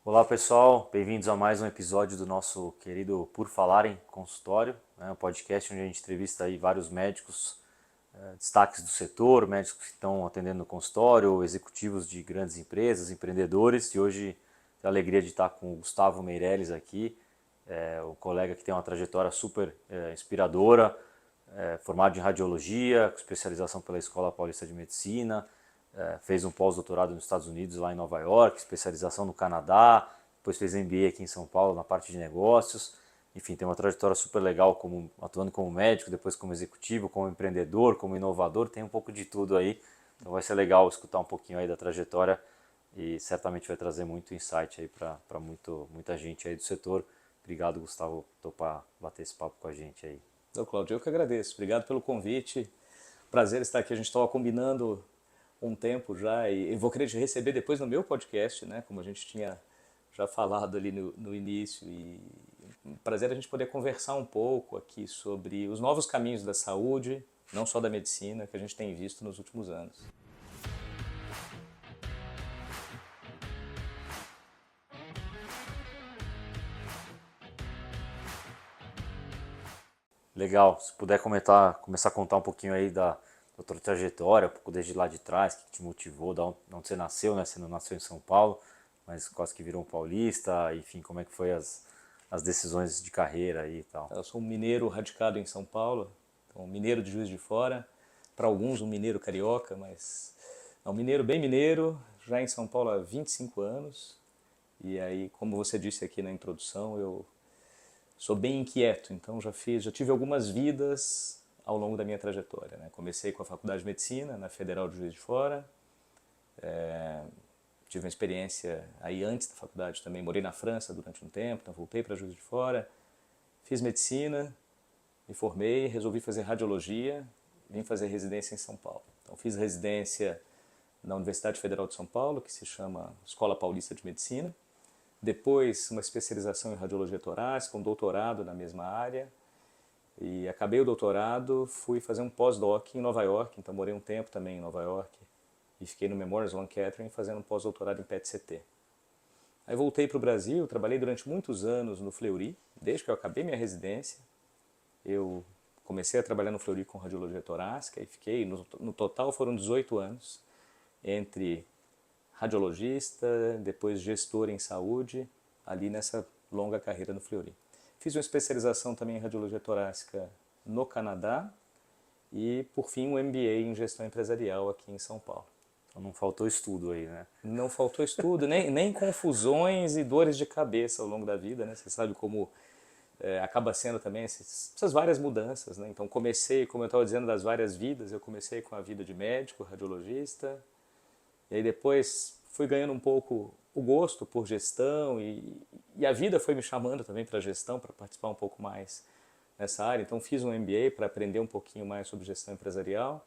Olá pessoal, bem-vindos a mais um episódio do nosso querido Por Falar em Consultório, um podcast onde a gente entrevista aí vários médicos, destaques do setor, médicos que estão atendendo no consultório, executivos de grandes empresas, empreendedores, e hoje tenho a alegria de estar com o Gustavo Meirelles aqui, um colega que tem uma trajetória super inspiradora, formado em radiologia, com especialização pela Escola Paulista de Medicina, fez um pós-doutorado nos Estados Unidos, lá em Nova York, especialização no Canadá, depois fez MBA aqui em São Paulo na parte de negócios. Enfim, tem uma trajetória super legal, atuando como médico, depois como executivo, como empreendedor, como inovador, tem um pouco de tudo aí. Então vai ser legal escutar um pouquinho aí da trajetória e certamente vai trazer muito insight aí para muita gente aí do setor. Obrigado, Gustavo, por topar bater esse papo com a gente aí. Então, Cláudio, eu que agradeço. Obrigado pelo convite. Prazer estar aqui. A gente estava combinando um tempo já e eu vou querer te receber depois no meu podcast, né? Como a gente tinha já falado ali no início. E prazer a gente poder conversar um pouco aqui sobre os novos caminhos da saúde, não só da medicina, que a gente tem visto nos últimos anos. Legal, se puder começar a contar um pouquinho aí da tua trajetória, um pouco desde lá de trás, o que te motivou, de onde você nasceu, né? Você não nasceu em São Paulo, mas quase que virou um paulista, enfim, como é que foi as decisões de carreira aí e tal. Eu sou um mineiro radicado em São Paulo, então um mineiro de Juiz de Fora, para alguns um mineiro carioca, mas um mineiro bem mineiro, já em São Paulo há 25 anos. E aí, como você disse aqui na introdução, eu sou bem inquieto, então já tive algumas vidas ao longo da minha trajetória, né? Comecei com a Faculdade de Medicina na Federal de Juiz de Fora, tive uma experiência aí antes da faculdade também, morei na França durante um tempo, então voltei para Juiz de Fora, fiz medicina, me formei, resolvi fazer radiologia, vim fazer residência em São Paulo. Então fiz residência na Universidade Federal de São Paulo, que se chama Escola Paulista de Medicina. Depois uma especialização em radiologia torácica, um doutorado na mesma área. E acabei o doutorado, fui fazer um pós-doc em Nova York, então morei um tempo também em Nova York. E fiquei no Memorial Sloan Kettering fazendo um pós-doutorado em PET-CT. Aí voltei para o Brasil, trabalhei durante muitos anos no Fleury, desde que eu acabei minha residência. Eu comecei a trabalhar no Fleury com radiologia torácica e fiquei, no total foram 18 anos, entre radiologista, depois gestor em saúde, ali nessa longa carreira no Fleury. Fiz uma especialização também em radiologia torácica no Canadá e, por fim, um MBA em gestão empresarial aqui em São Paulo. Então não faltou estudo aí, né? Não faltou estudo, nem confusões e dores de cabeça ao longo da vida, né? Você sabe como acaba sendo também essas várias mudanças, né? Então comecei, como eu estava dizendo, das várias vidas, eu comecei com a vida de médico, radiologista, e aí depois fui ganhando um pouco o gosto por gestão e a vida foi me chamando também para gestão, para participar um pouco mais nessa área. Então fiz um MBA para aprender um pouquinho mais sobre gestão empresarial.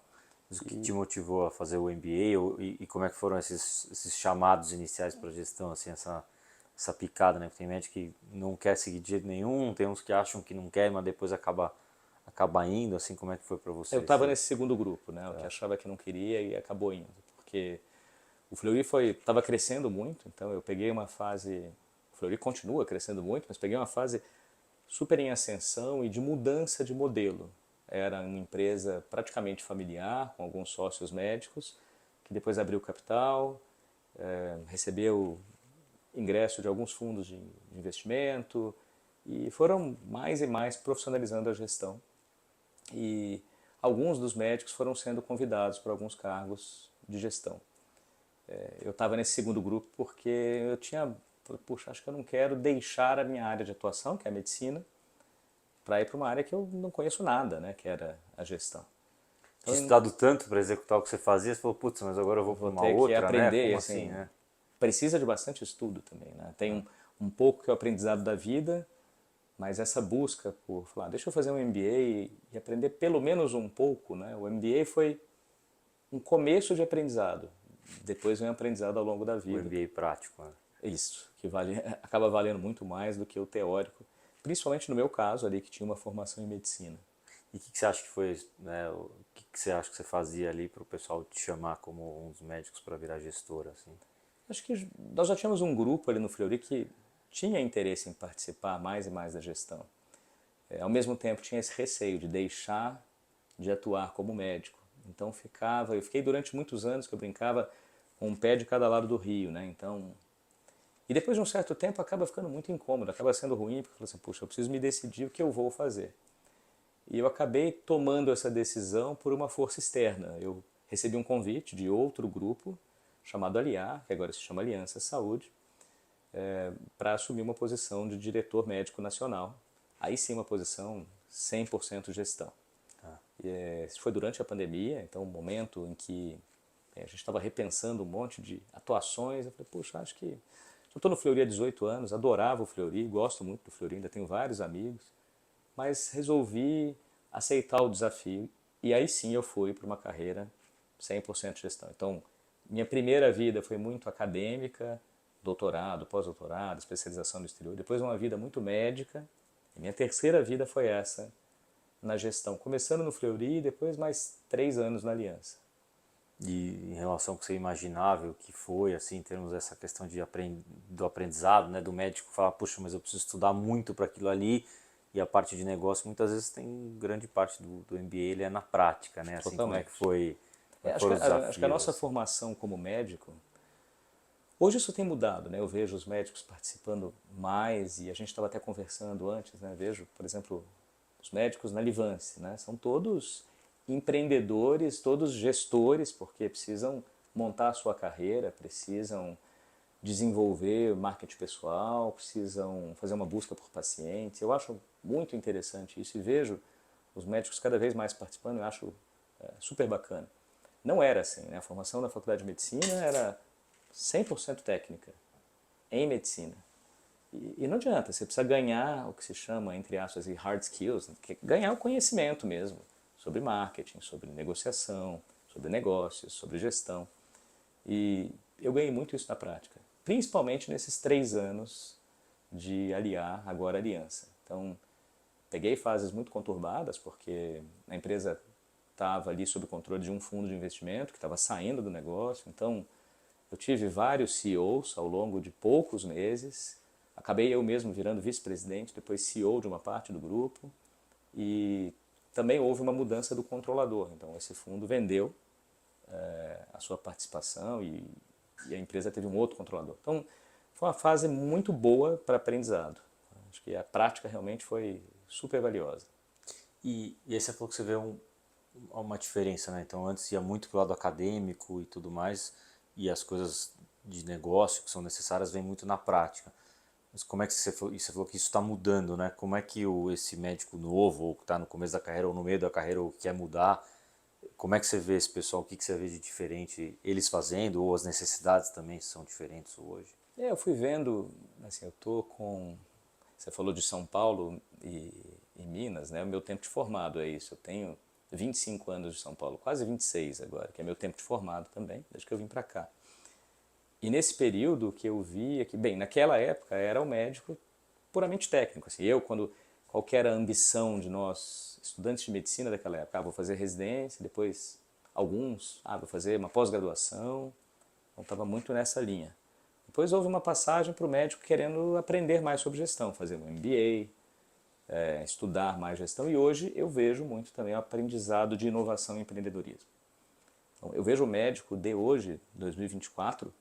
Mas o que te motivou a fazer o MBA e como é que foram esses chamados iniciais para gestão, assim, essa picada, né? Porque tem médico que não quer seguir de jeito nenhum, tem uns que acham que não quer, mas depois acaba indo, assim, como é que foi para Eu você? estava nesse segundo grupo, né? O que achava que não queria e acabou indo, porque o Fleury estava crescendo muito, então eu peguei uma fase, o Fleury continua crescendo muito, mas peguei uma fase super em ascensão e de mudança de modelo. Era uma empresa praticamente familiar, com alguns sócios médicos, que depois abriu capital, recebeu ingresso de alguns fundos de investimento e foram mais e mais profissionalizando a gestão. E alguns dos médicos foram sendo convidados para alguns cargos de gestão. Eu estava nesse segundo grupo porque eu tinha, puxa, acho que eu não quero deixar a minha área de atuação, que é a medicina, para ir para uma área que eu não conheço nada, né, que era a gestão. Tinha Então estudado tanto para executar o que você fazia, você falou, putz, mas agora eu vou para vou uma ter que outra, né? aprender, Como e assim, assim, né? precisa de bastante estudo também, né? Tem um pouco que é o aprendizado da vida, mas essa busca por falar, deixa eu fazer um MBA e aprender pelo menos um pouco, né? O MBA foi um começo de aprendizado, depois vem o aprendizado ao longo da O vida. MBA prático, né? Isso, que vale, acaba valendo muito mais do que o teórico, principalmente no meu caso ali, que tinha uma formação em medicina. E o que você acha que foi, né? O que você acha que você fazia ali para o pessoal te chamar como um dos médicos para virar gestor, assim? Acho que nós já tínhamos um grupo ali no Fleury que tinha interesse em participar mais e mais da gestão. Ao mesmo tempo tinha esse receio de deixar de atuar como médico. Então eu fiquei durante muitos anos que eu brincava com um pé de cada lado do rio, né? Então, e depois de um certo tempo acaba ficando muito incômodo, acaba sendo ruim, porque eu falo assim, puxa, eu preciso me decidir o que eu vou fazer. E eu acabei tomando essa decisão por uma força externa. Eu recebi um convite de outro grupo, chamado Aliar, que agora se chama Aliança Saúde, para assumir uma posição de diretor médico nacional. Aí sim uma posição 100% gestão. Isso foi durante a pandemia, então um momento em que a gente estava repensando um monte de atuações. Eu falei, puxa, acho que... Eu estou no Fleury há 18 anos, adorava o Fleury, gosto muito do Fleury, ainda tenho vários amigos, mas resolvi aceitar o desafio e aí sim eu fui para uma carreira 100% gestão. Então, minha primeira vida foi muito acadêmica, doutorado, pós-doutorado, especialização no exterior, depois uma vida muito médica, e minha terceira vida foi essa, na gestão, começando no Fleury e depois mais 3 anos na Aliança. E em relação ao que você imaginava, o que foi, assim, em termos dessa questão do aprendizado, né, do médico falar, puxa, mas eu preciso estudar muito para aquilo ali, e a parte de negócio, muitas vezes tem grande parte do MBA, ele é na prática, né, assim, Totalmente. como é que Acho que, foram os acho que a desafios, nossa assim? formação como médico, hoje isso tem mudado, né? Eu vejo os médicos participando mais e a gente estava até conversando antes, né? Vejo, por exemplo, os médicos na Livance, né? São todos empreendedores, todos gestores, porque precisam montar a sua carreira, precisam desenvolver marketing pessoal, precisam fazer uma busca por pacientes. Eu acho muito interessante isso e vejo os médicos cada vez mais participando, eu acho super bacana. Não era assim, né? A formação da Faculdade de Medicina era 100% técnica, em medicina. E não adianta, você precisa ganhar o que se chama, entre aspas, de hard skills, que é ganhar o conhecimento mesmo sobre marketing, sobre negociação, sobre negócios, sobre gestão. E eu ganhei muito isso na prática, principalmente nesses 3 anos de aliar, agora aliança. Então, peguei fases muito conturbadas, porque a empresa estava ali sob o controle de um fundo de investimento que estava saindo do negócio. Então, eu tive vários CEOs ao longo de poucos meses. Acabei eu mesmo virando vice-presidente, depois CEO de uma parte do grupo. E também houve uma mudança do controlador. Então, esse fundo vendeu a sua participação e a empresa teve um outro controlador. Então, foi uma fase muito boa para aprendizado. Acho que a prática realmente foi super valiosa. E aí você falou que você vê uma diferença, né? Então antes ia muito pro lado acadêmico e tudo mais, e as coisas de negócio que são necessárias vêm muito na prática. Mas como é que você falou que isso está mudando, né? Como é que esse médico novo, ou que está no começo da carreira, ou no meio da carreira, ou quer mudar, como é que você vê esse pessoal? O que você vê de diferente eles fazendo, ou as necessidades também são diferentes hoje? Eu fui vendo, assim, eu tô com... Você falou de São Paulo e Minas, né? O meu tempo de formado é isso. Eu tenho 25 anos de São Paulo, quase 26 agora, que é meu tempo de formado também, desde que eu vim para cá. E nesse período que eu via que, bem, naquela época era o médico puramente técnico. Assim, quando qualquer ambição de nós, estudantes de medicina daquela época, vou fazer residência, depois alguns, vou fazer uma pós-graduação, então estava muito nessa linha. Depois houve uma passagem para o médico querendo aprender mais sobre gestão, fazer um MBA, estudar mais gestão, e hoje eu vejo muito também o aprendizado de inovação e empreendedorismo. Então, eu vejo o médico de hoje, 2024,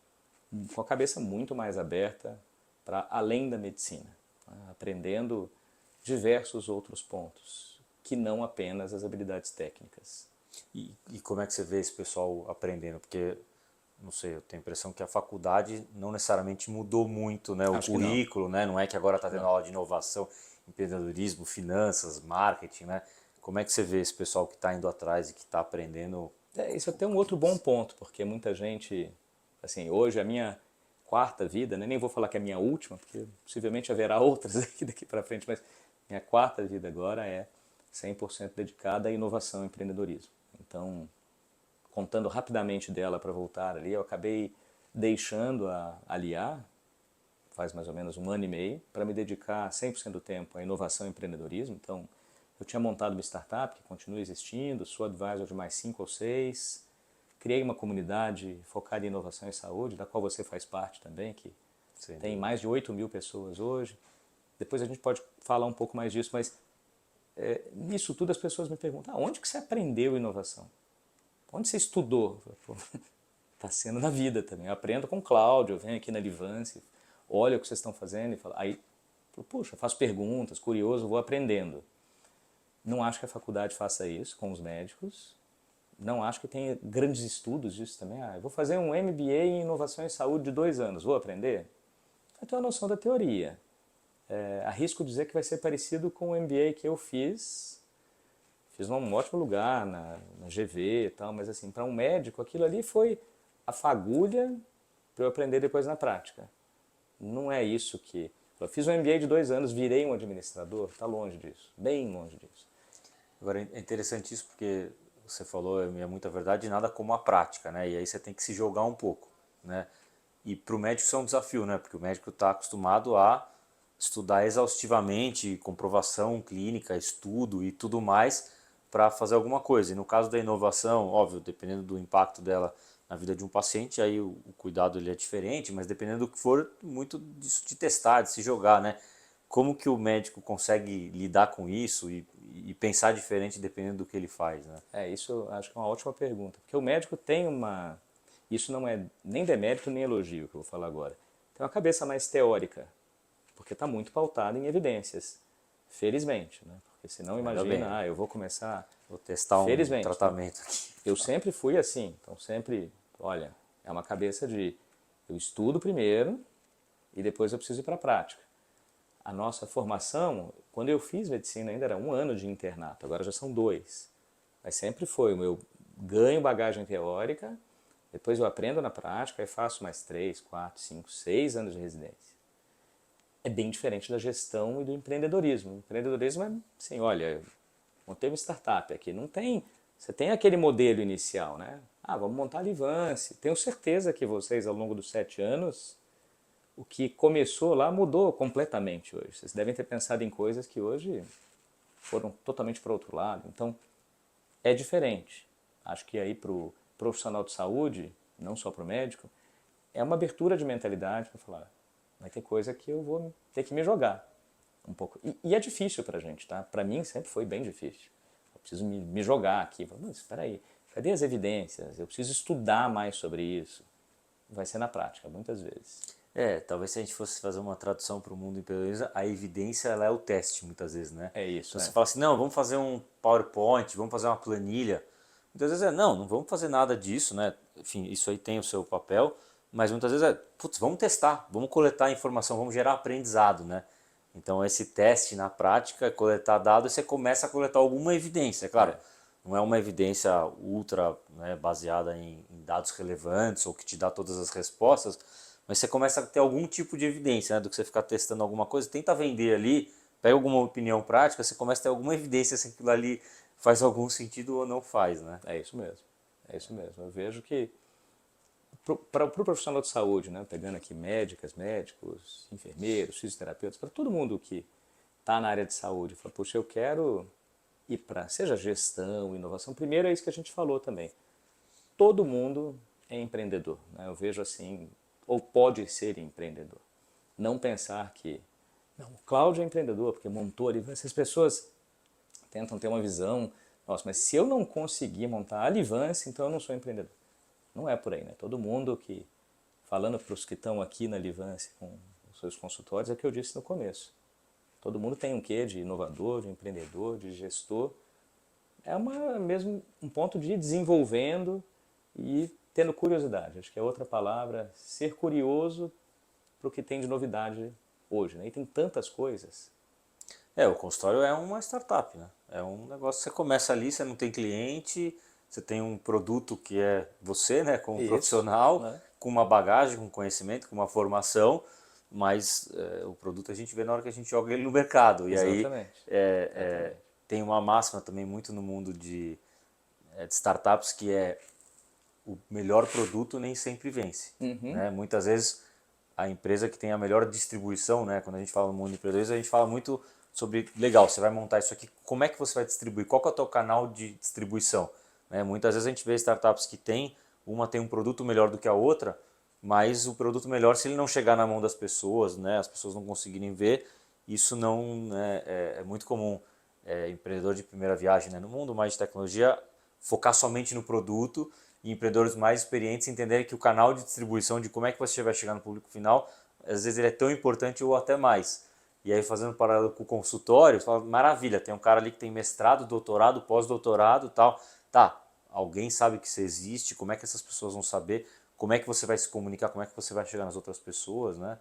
com a cabeça muito mais aberta para além da medicina, né? Aprendendo diversos outros pontos, que não apenas as habilidades técnicas. E como é que você vê esse pessoal aprendendo? Porque, não sei, eu tenho a impressão que a faculdade não necessariamente mudou muito, né, o Acho que não. currículo, né? Não é que agora está tendo Não. aula de inovação, empreendedorismo, finanças, marketing, né? Como é que você vê esse pessoal que está indo atrás e que está aprendendo? Isso é até um outro bom ponto, porque muita gente, assim, hoje a minha quarta vida, né, nem vou falar que é a minha última, porque possivelmente haverá outras daqui para frente, mas minha quarta vida agora é 100% dedicada à inovação e empreendedorismo. Então, contando rapidamente dela para voltar ali, eu acabei deixando a Aliar, faz mais ou menos 1 ano e meio, para me dedicar 100% do tempo à inovação e empreendedorismo. Então, eu tinha montado uma startup que continua existindo, sou advisor de mais 5 ou 6, criei uma comunidade focada em inovação e saúde, da qual você faz parte também, que tem mais de 8.000 pessoas hoje. Depois a gente pode falar um pouco mais disso, mas nisso tudo as pessoas me perguntam, onde que você aprendeu inovação? Onde você estudou? Está sendo na vida também. Eu aprendo com o Cláudio, eu venho aqui na Livance, olho o que vocês estão fazendo e falo, aí, puxa, faço perguntas, curioso, vou aprendendo. Não acho que a faculdade faça isso com os médicos. Não acho que tenha grandes estudos disso também. Eu vou fazer um MBA em inovação e saúde de 2 anos, vou aprender? Vai ter uma noção da teoria. Arrisco dizer que vai ser parecido com o MBA que eu fiz. Fiz num ótimo lugar, na GV e tal, mas assim, para um médico aquilo ali foi a fagulha para eu aprender depois na prática. Não é isso que... Eu fiz um MBA de 2 anos, virei um administrador, está longe disso, bem longe disso. Agora é interessante isso porque você falou, é muita verdade, nada como a prática, né? E aí você tem que se jogar um pouco, né? E para o médico isso é um desafio, né? Porque o médico está acostumado a estudar exaustivamente, comprovação clínica, estudo e tudo mais para fazer alguma coisa. E no caso da inovação, óbvio, dependendo do impacto dela na vida de um paciente, aí o cuidado ele é diferente, mas dependendo do que for, muito disso de testar, de se jogar, né? Como que o médico consegue lidar com isso e pensar diferente dependendo do que ele faz, né? Isso eu acho que é uma ótima pergunta. Porque o médico tem uma... Isso não é nem demérito nem elogio que eu vou falar agora. Tem uma cabeça mais teórica, porque está muito pautado em evidências. Felizmente, né? Porque senão imagina, eu vou começar... Vou testar um tratamento aqui. Eu sempre fui assim, então sempre, olha, é uma cabeça de eu estudo primeiro e depois eu preciso ir para a prática. A nossa formação, quando eu fiz medicina ainda era 1 ano de internato, agora já são 2. Mas sempre foi, eu ganho bagagem teórica, depois eu aprendo na prática e faço mais 3, 4, 5, 6 anos de residência. É bem diferente da gestão e do empreendedorismo. O empreendedorismo é assim, olha, montei uma startup aqui, não tem... Você tem aquele modelo inicial, né? Vamos montar a Livance. Tenho certeza que vocês, ao longo dos 7 anos, o que começou lá mudou completamente hoje. Vocês devem ter pensado em coisas que hoje foram totalmente para o outro lado. Então, é diferente. Acho que aí para o profissional de saúde, não só para o médico, é uma abertura de mentalidade para falar, vai ter coisa que eu vou ter que me jogar um pouco. E é difícil para a gente, tá? Para mim sempre foi bem difícil. Eu preciso me jogar aqui. Mas espera aí, cadê as evidências? Eu preciso estudar mais sobre isso. Vai ser na prática, muitas vezes. Talvez se a gente fosse fazer uma tradução para o mundo empreendedorismo, a evidência ela é o teste, muitas vezes, né? É isso, Então você fala assim, não, vamos fazer um PowerPoint, vamos fazer uma planilha. Muitas vezes não vamos fazer nada disso, né? Enfim, isso aí tem o seu papel, mas muitas vezes vamos testar, vamos coletar informação, vamos gerar aprendizado, né? Então esse teste na prática, coletar dados, você começa a coletar alguma evidência, claro. Não é uma evidência ultra, né, baseada em dados relevantes ou que te dá todas as respostas, mas você começa a ter algum tipo de evidência, né, do que você ficar testando alguma coisa, tenta vender ali, pega alguma opinião prática, você começa a ter alguma evidência se aquilo ali faz algum sentido ou não faz, né? É isso mesmo, é isso mesmo. Eu vejo que para o profissional de saúde, né, pegando aqui médicas, médicos, enfermeiros, fisioterapeutas, para todo mundo que está na área de saúde, fala, puxa, eu quero ir para, seja gestão, inovação, primeiro é isso que a gente falou também. Todo mundo é empreendedor, né? Eu vejo assim, ou pode ser empreendedor. Não pensar que, não, o Cláudio é empreendedor porque montou ali, essas pessoas tentam ter uma visão, nossa, mas se eu não conseguir montar a Livance, então eu não sou empreendedor. Não é por aí, né? Todo mundo que, falando para os que estão aqui na Livance com os seus consultórios, é o que eu disse no começo. Todo mundo tem um quê de inovador, de empreendedor, de gestor. É mesmo um ponto de ir desenvolvendo e tendo curiosidade. Acho que é outra palavra, ser curioso para o que tem de novidade hoje, né? E tem tantas coisas. O consultório é uma startup, né? É um negócio que você começa ali, você não tem cliente, você tem um produto que é você, né, como profissional, né? Com uma bagagem, com conhecimento, com uma formação, mas o produto a gente vê na hora que a gente joga ele no mercado. E Exatamente. aí tem uma máxima também muito no mundo de startups que é o melhor produto nem sempre vence. Né? Muitas vezes a empresa que tem a melhor distribuição, né, quando a gente fala no mundo de empreendedorismo, a gente fala muito sobre, legal, você vai montar isso aqui, como é que você vai distribuir, qual que é o teu canal de distribuição? Né? Muitas vezes a gente vê startups que têm uma tem um produto melhor do que a outra, mas o produto melhor, se ele não chegar na mão das pessoas, né, as pessoas não conseguirem ver, isso não é muito comum. Empreendedor de primeira viagem, né, no mundo mais de tecnologia, focar somente no produto, e empreendedores mais experientes entenderem que o canal de distribuição, de como é que você vai chegar no público final, às vezes ele é tão importante ou até mais. E aí, fazendo um paralelo com o consultório, você fala, maravilha, tem um cara ali que tem mestrado, doutorado, pós-doutorado e tal. Tá, alguém sabe que isso existe, como é que essas pessoas vão saber, como é que você vai se comunicar, como é que você vai chegar nas outras pessoas, né?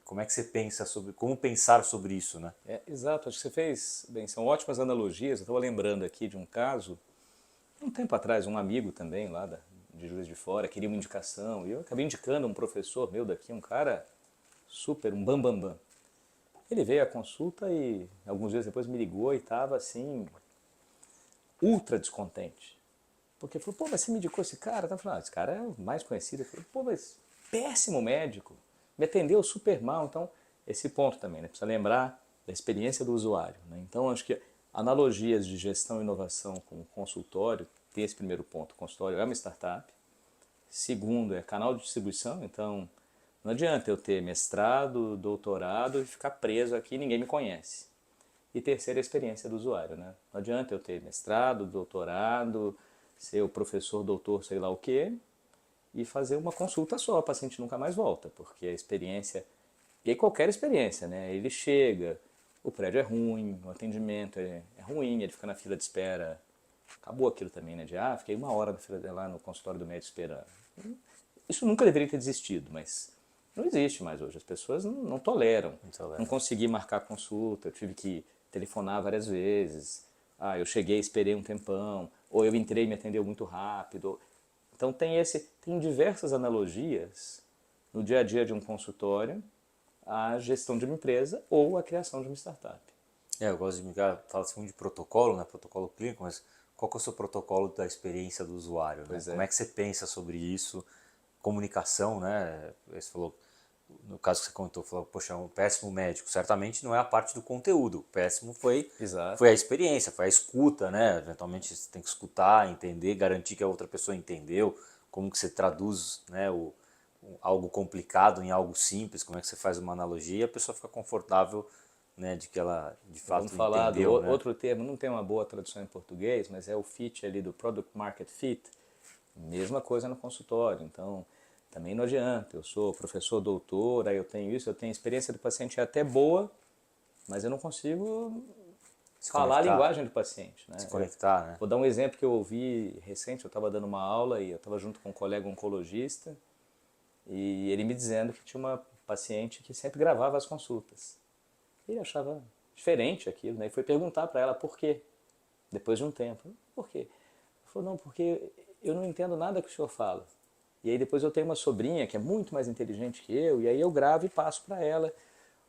Como é que você pensa sobre, como pensar sobre isso, né? Exato, acho que você fez, bem, são ótimas analogias. Eu estava lembrando aqui de um caso, um tempo atrás, um amigo também lá de Juiz de Fora queria uma indicação, e eu acabei indicando um professor meu daqui, um cara super, um bam bam bam. Ele veio à consulta e alguns dias depois me ligou e estava assim, ultra descontente. Porque falou, pô, mas você me indicou esse cara? Eu falei, esse cara é o mais conhecido. Eu falei, pô, mas péssimo médico, me atendeu super mal. Então, esse ponto também, né? Precisa lembrar da experiência do usuário, né? Então, acho que analogias de gestão e inovação com o consultório, tem esse primeiro ponto. O consultório é uma startup. Segundo, é canal de distribuição. Então, não adianta eu ter mestrado, doutorado e ficar preso aqui e ninguém me conhece. E terceira, a experiência do usuário, né? Não adianta eu ter mestrado, doutorado, ser o professor, doutor, sei lá o quê, e fazer uma consulta só, o paciente nunca mais volta, porque a experiência, e aí qualquer experiência, né? Ele chega, o prédio é ruim, o atendimento é ruim, ele fica na fila de espera, acabou aquilo também, né? Fiquei 1 hora na fila lá no consultório do médico esperando. Isso nunca deveria ter existido, mas não existe mais hoje. As pessoas não toleram. Não consegui marcar consulta, eu tive que telefonar várias vezes. Eu cheguei, esperei um tempão, ou eu entrei e me atendeu muito rápido. Então tem diversas analogias no dia a dia de um consultório à gestão de uma empresa ou à criação de uma startup. Eu gosto de brincar, fala assim de protocolo, né? Protocolo clínico, mas qual que é o seu protocolo da experiência do usuário, né? Pois Como é. é que você pensa sobre isso? Comunicação, né? Você falou, no caso que você contou, falou, poxa, um péssimo médico. Certamente não é a parte do conteúdo. O péssimo foi Exato. a experiência, foi a escuta, né? Eventualmente você tem que escutar, entender, garantir que a outra pessoa entendeu, como que você traduz, né, algo complicado em algo simples, como é que você faz uma analogia e a pessoa fica confortável, né, de que ela de Vamos fato falar do entendeu, né? outro termo, não tem uma boa tradução em português, mas é o fit ali do Product Market Fit. Mesma coisa no consultório, então também não adianta. Eu sou professor doutor, aí eu tenho isso, eu tenho experiência do paciente é até boa, mas eu não consigo Se falar a conectar, linguagem do paciente, se né? conectar, né? Vou dar um exemplo que eu ouvi recente, eu estava dando uma aula e eu estava junto com um colega oncologista e ele me dizendo que tinha uma paciente que sempre gravava as consultas. Ele achava diferente aquilo, né? E foi perguntar para ela por quê, depois de um tempo. Por quê? Ele falou, não, porque eu não entendo nada que o senhor fala. E aí depois eu tenho uma sobrinha que é muito mais inteligente que eu, e aí eu gravo e passo para ela.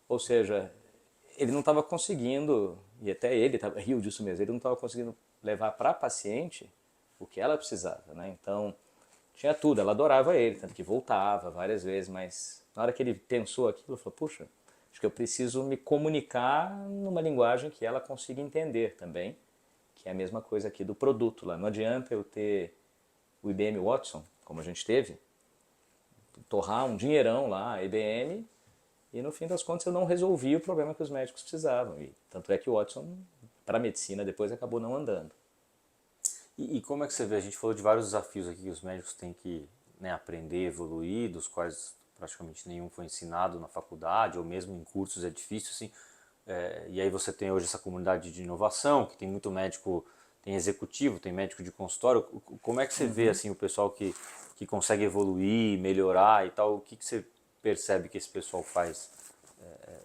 Ou seja, ele não estava conseguindo, e até ele riu disso mesmo, ele não estava conseguindo levar para a paciente o que ela precisava, né? Então, tinha tudo, ela adorava ele, tanto que voltava várias vezes, mas na hora que ele pensou aquilo, ele falou, puxa, acho que eu preciso me comunicar numa linguagem que ela consiga entender também, que é a mesma coisa aqui do produto lá. Não adianta eu ter o IBM Watson, como a gente teve, torrar um dinheirão lá, a IBM, e no fim das contas eu não resolvi o problema que os médicos precisavam. E tanto é que o Watson, para a medicina, depois acabou não andando. E como é que você vê? A gente falou de vários desafios aqui que os médicos têm que, né, aprender, evoluir, dos quais praticamente nenhum foi ensinado na faculdade ou mesmo em cursos é difícil, assim. E aí você tem hoje essa comunidade de inovação, que tem muito médico, tem executivo, tem médico de consultório. Como é que você vê assim o pessoal que consegue evoluir, melhorar e tal? O que você percebe que esse pessoal faz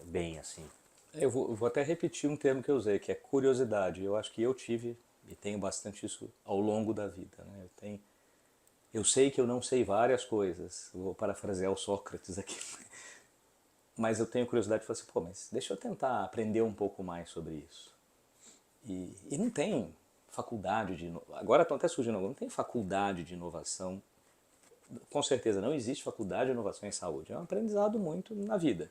bem assim? Eu vou até repetir um termo que eu usei, que é curiosidade. Eu acho que eu tive e tenho bastante isso ao longo da vida, né? Eu sei que eu não sei várias coisas, vou parafrasear o Sócrates aqui, mas eu tenho curiosidade de falar assim, pô, mas deixa eu tentar aprender um pouco mais sobre isso. E não tem faculdade de agora estão até surgindo não tem faculdade de inovação, com certeza não existe faculdade de inovação em saúde, é um aprendizado muito na vida.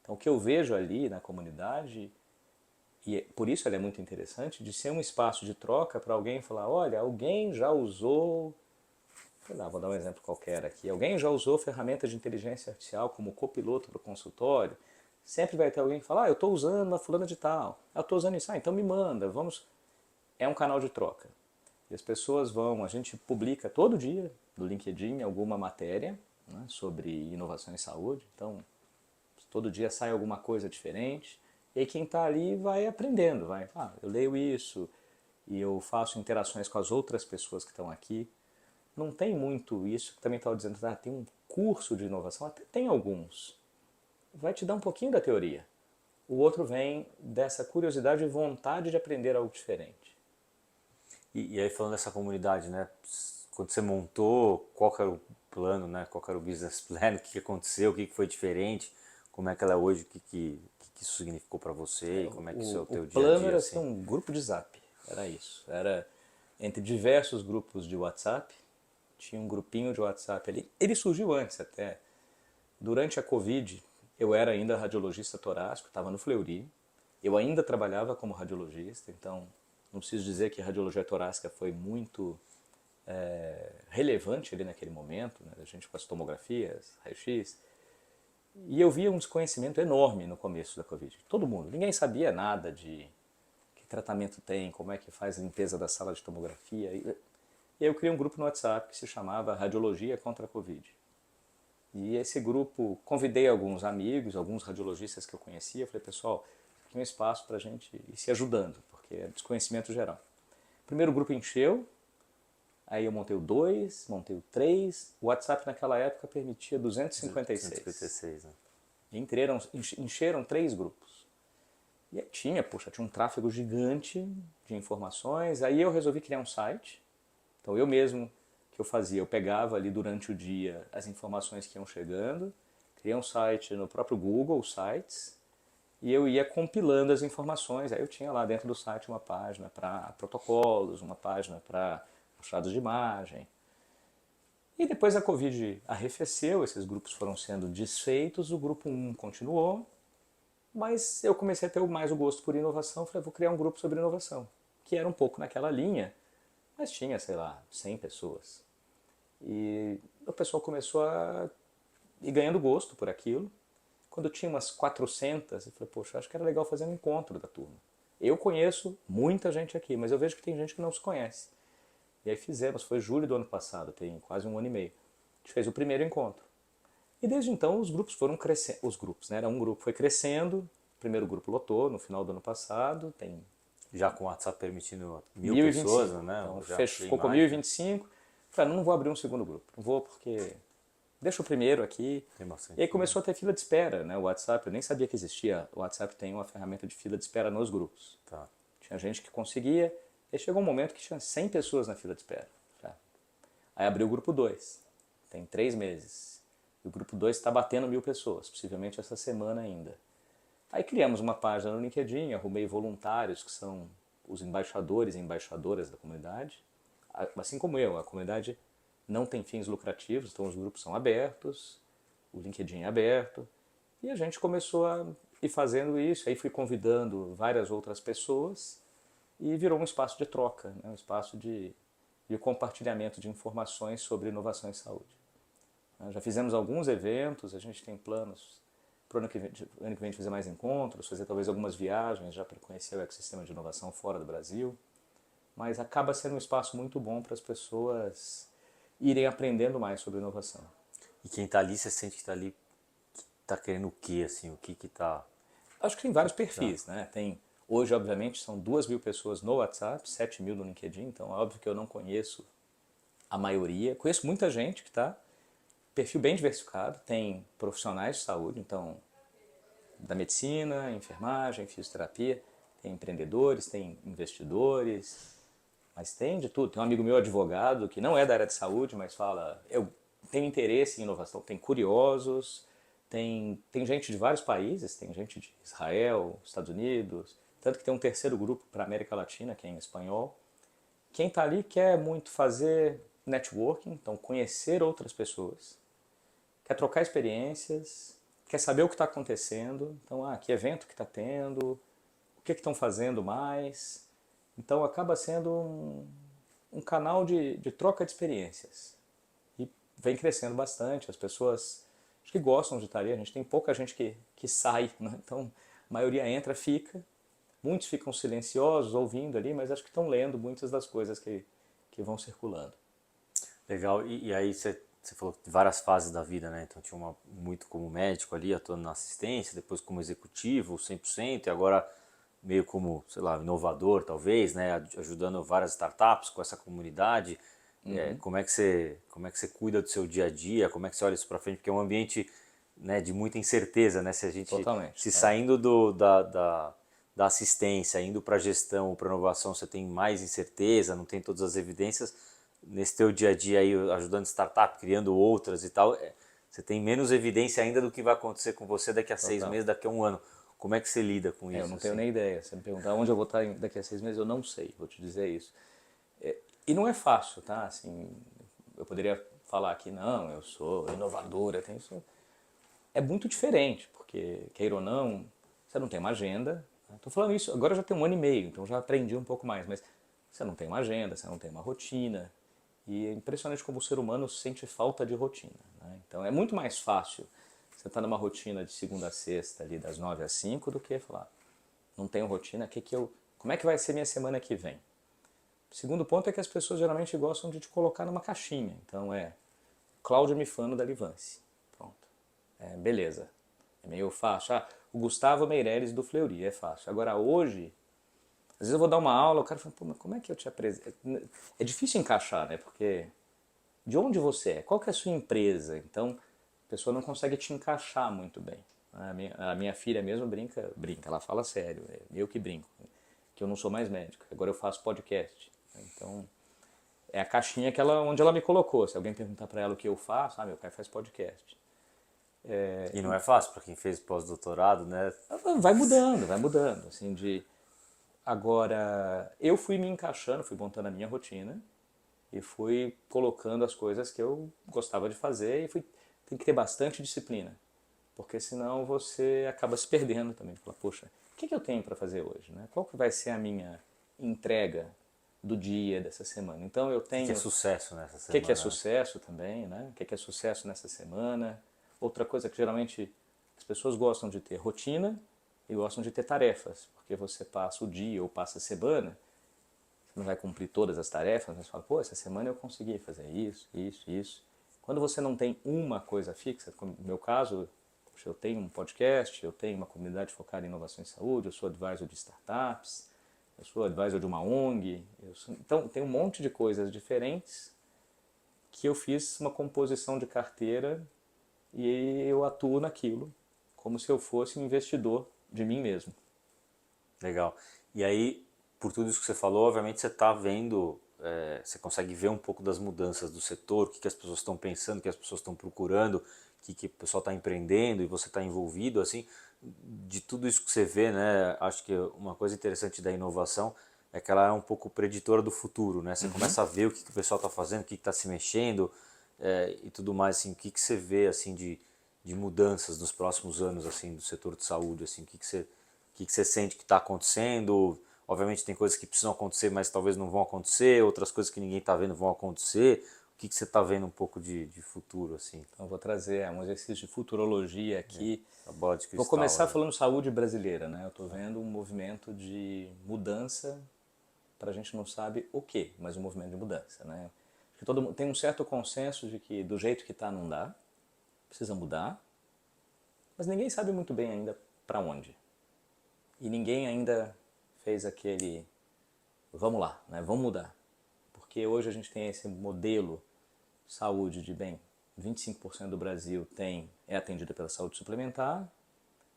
Então o que eu vejo ali na comunidade, e por isso ela é muito interessante, de ser um espaço de troca para alguém falar, olha, alguém já usou sei lá, vou dar um exemplo qualquer aqui. Alguém já usou ferramentas de inteligência artificial como copiloto para o consultório? Sempre vai ter alguém que fala, eu estou usando uma fulana de tal. Eu estou usando isso. Então me manda, vamos... É um canal de troca. E as pessoas vão, a gente publica todo dia no LinkedIn alguma matéria, né, sobre inovação em saúde. Então, todo dia sai alguma coisa diferente. E aí quem está ali vai aprendendo, eu leio isso e eu faço interações com as outras pessoas que estão aqui. Não tem muito isso que também estava dizendo, tem um curso de inovação, até tem alguns. Vai te dar um pouquinho da teoria. O outro vem dessa curiosidade e vontade de aprender algo diferente. E aí falando dessa comunidade, né? Quando você montou, qual que era o plano, né? Qual que era o business plan, o que aconteceu, o que foi diferente, como é que ela é hoje, o que isso significou para você e como é que isso é o O teu dia a plano dia, era ser assim? um grupo de Zap, era isso. Era entre diversos grupos de WhatsApp, tinha um grupinho de WhatsApp ali. Ele surgiu antes até. Durante a Covid, eu era ainda radiologista torácico, estava no Fleury. Eu ainda trabalhava como radiologista, então não preciso dizer que a radiologia torácica foi muito relevante ali naquele momento, né? A gente com as tomografias, raio-x. E eu via um desconhecimento enorme no começo da Covid. Todo mundo, ninguém sabia nada de que tratamento tem, como é que faz a limpeza da sala de tomografia. E aí eu criei um grupo no WhatsApp que se chamava Radiologia contra a Covid. E esse grupo, convidei alguns amigos, alguns radiologistas que eu conhecia, falei, pessoal, aqui é um espaço para a gente ir se ajudando, porque é desconhecimento geral. O primeiro grupo encheu, aí eu montei o 2, montei o 3, o WhatsApp naquela época permitia 256. 256, né? Encheram 3 grupos. E aí tinha um tráfego gigante de informações, aí eu resolvi criar um site, então eu mesmo que eu fazia, eu pegava ali durante o dia as informações que iam chegando, criei um site no próprio Google Sites, e eu ia compilando as informações. Aí eu tinha lá dentro do site uma página para protocolos, uma página para achados de imagem. E depois a Covid arrefeceu, esses grupos foram sendo desfeitos, o grupo 1 continuou, mas eu comecei a ter mais o gosto por inovação, falei, vou criar um grupo sobre inovação, que era um pouco naquela linha, mas tinha, sei lá, 100 pessoas. E o pessoal começou a ir ganhando gosto por aquilo. Quando eu tinha umas 400, eu falei, poxa, acho que era legal fazer um encontro da turma. Eu conheço muita gente aqui, mas eu vejo que tem gente que não se conhece. E aí fizemos, foi julho do ano passado, tem quase um ano e meio. A gente fez o primeiro encontro. E desde então os grupos foram crescendo, os grupos, né? Era um grupo foi crescendo, o primeiro grupo lotou no final do ano passado, tem Já com o WhatsApp permitindo 1.000 pessoas, 1025. né? Então Já ficou com mais, né? 1025. Falei, não vou abrir um segundo grupo, não vou porque deixa o primeiro aqui. Tem bastante. E aí começou a ter fila de espera, né? O WhatsApp, eu nem sabia que existia. O WhatsApp tem uma ferramenta de fila de espera nos grupos. Tá. Tinha gente que conseguia. E chegou um momento que tinha 100 pessoas na fila de espera. Tá? Aí abriu o grupo 2. Tem 3 meses. E o grupo 2 está batendo 1000 pessoas, possivelmente essa semana ainda. Aí criamos uma página no LinkedIn, arrumei voluntários que são os embaixadores e embaixadoras da comunidade. Assim como eu, a comunidade não tem fins lucrativos, então os grupos são abertos, o LinkedIn é aberto. E a gente começou a ir fazendo isso, aí fui convidando várias outras pessoas e virou um espaço de troca, né? Um espaço de compartilhamento de informações sobre inovação em saúde. Já fizemos alguns eventos, a gente tem planos para o ano que vem fazer mais encontros, fazer talvez algumas viagens já para conhecer o ecossistema de inovação fora do Brasil, mas acaba sendo um espaço muito bom para as pessoas irem aprendendo mais sobre inovação. E quem tá ali, você sente que tá ali, que tá querendo o quê, assim? O que tá... Acho que tem vários perfis, né? Hoje, obviamente, são 2.000 pessoas no WhatsApp, 7.000 no LinkedIn, então é óbvio que eu não conheço a maioria. Conheço muita gente que está, perfil bem diversificado, tem profissionais de saúde, então da medicina, enfermagem, fisioterapia, tem empreendedores, tem investidores, mas tem de tudo. Tem um amigo meu advogado que não é da área de saúde, mas fala, eu tenho interesse em inovação, tem curiosos, tem gente de vários países, tem gente de Israel, Estados Unidos, tanto que tem um terceiro grupo para a América Latina, que é em espanhol. Quem está ali quer muito fazer networking, então conhecer outras pessoas, quer trocar experiências, quer saber o que está acontecendo, então, que evento que está tendo, o que estão fazendo mais. Então acaba sendo um canal de troca de experiências. vem crescendo bastante, as pessoas acho que gostam de estar ali, a gente tem pouca gente que sai, né? Então a maioria entra, fica, muitos ficam silenciosos, ouvindo ali, mas acho que estão lendo muitas das coisas que vão circulando. Legal. E aí você falou de várias fases da vida, né? Então tinha uma muito como médico ali, atuando na assistência, depois como executivo, 100%, e agora meio como, sei lá, inovador talvez, né? Ajudando várias startups com essa comunidade. Como é que você cuida do seu dia a dia? Como é que você olha isso para frente? Porque é um ambiente, né, de muita incerteza, né? Se a gente Totalmente. se saindo da assistência, indo para a gestão ou para inovação, você tem mais incerteza, não tem todas as evidências. Nesse teu dia a dia aí, ajudando startup, criando outras e tal, você tem menos evidência ainda do que vai acontecer com você daqui a 6 meses, daqui a um ano. Como é que você lida com Eu isso? não tenho Assim? nem ideia. Se me perguntar onde eu vou estar daqui a 6 meses, eu não sei, vou te dizer isso. E não é fácil, tá? Assim, eu poderia falar que não, eu sou inovador, eu tenho isso. É muito diferente, porque, queira ou não, você não tem uma agenda. Estou falando isso, agora já tem um ano e meio, então já aprendi um pouco mais, mas você não tem uma agenda, você não tem uma rotina. E é impressionante como o ser humano sente falta de rotina, né? Então é muito mais fácil você estar numa rotina de segunda a sexta, ali das 9 às 5, do que falar, não tenho rotina, como é que vai ser minha semana que vem? O segundo ponto é que as pessoas geralmente gostam de te colocar numa caixinha. Então Cláudio Mifano da Livance. Pronto. Beleza. É meio fácil. O Gustavo Meireles do Fleury, é fácil. Agora hoje, às vezes eu vou dar uma aula, o cara fala, pô, mas como é que eu te apresento? É difícil encaixar, né? Porque de onde você é? Qual que é a sua empresa? Então, a pessoa não consegue te encaixar muito bem. A minha filha mesmo brinca, ela fala sério, eu que brinco, que eu não sou mais médico, agora eu faço podcast. Então, é a caixinha onde ela me colocou. Se alguém perguntar para ela o que eu faço, meu pai faz podcast. E não é fácil para quem fez pós-doutorado, né? Vai mudando, assim, Agora, eu fui me encaixando, fui montando a minha rotina e fui colocando as coisas que eu gostava de fazer tem que ter bastante disciplina, porque senão você acaba se perdendo também. Fala, poxa, o que eu tenho para fazer hoje, né? Qual que vai ser a minha entrega do dia, dessa semana? Então eu Que é tenho sucesso nessa o que é semana, né? sucesso também, né? O que é sucesso nessa semana. Outra coisa que geralmente as pessoas gostam de ter rotina e gostam de ter tarefas, porque você passa o dia ou passa a semana, você não vai cumprir todas as tarefas, mas você fala, pô, essa semana eu consegui fazer isso, isso, isso. Quando você não tem uma coisa fixa, como no meu caso, poxa, eu tenho um podcast, eu tenho uma comunidade focada em inovação em saúde, eu sou advisor de startups, eu sou advisor de uma ONG, então tem um monte de coisas diferentes que eu fiz uma composição de carteira e eu atuo naquilo como se eu fosse um investidor de mim mesmo. Legal. E aí, por tudo isso que você falou, obviamente você está vendo, você consegue ver um pouco das mudanças do setor, o que as pessoas estão pensando, o que as pessoas estão procurando, que o pessoal está empreendendo e você está envolvido, assim, de tudo isso que você vê, né? Acho que uma coisa interessante da inovação é que ela é um pouco preditora do futuro, né? Você começa a ver o que o pessoal está fazendo, o que está se mexendo e tudo mais, assim, o que você vê, assim, de mudanças nos próximos anos, assim, do setor de saúde, assim, o que você sente que está acontecendo? Obviamente tem coisas que precisam acontecer, mas talvez não vão acontecer, outras coisas que ninguém está vendo vão acontecer. O que você está vendo um pouco de futuro, assim? Então eu vou trazer um exercício de futurologia aqui. A bola de Vou cristal começar aí. falando saúde brasileira, né? Eu estou vendo um movimento de mudança, para a gente não sabe o que, mas um movimento de mudança, né? Acho que todo mundo tem um certo consenso de que do jeito que está não dá, precisa mudar, mas ninguém sabe muito bem ainda para onde. E ninguém ainda fez aquele vamos lá, né? Vamos mudar. Porque hoje a gente tem esse modelo saúde de bem, 25% do Brasil é atendido pela saúde suplementar,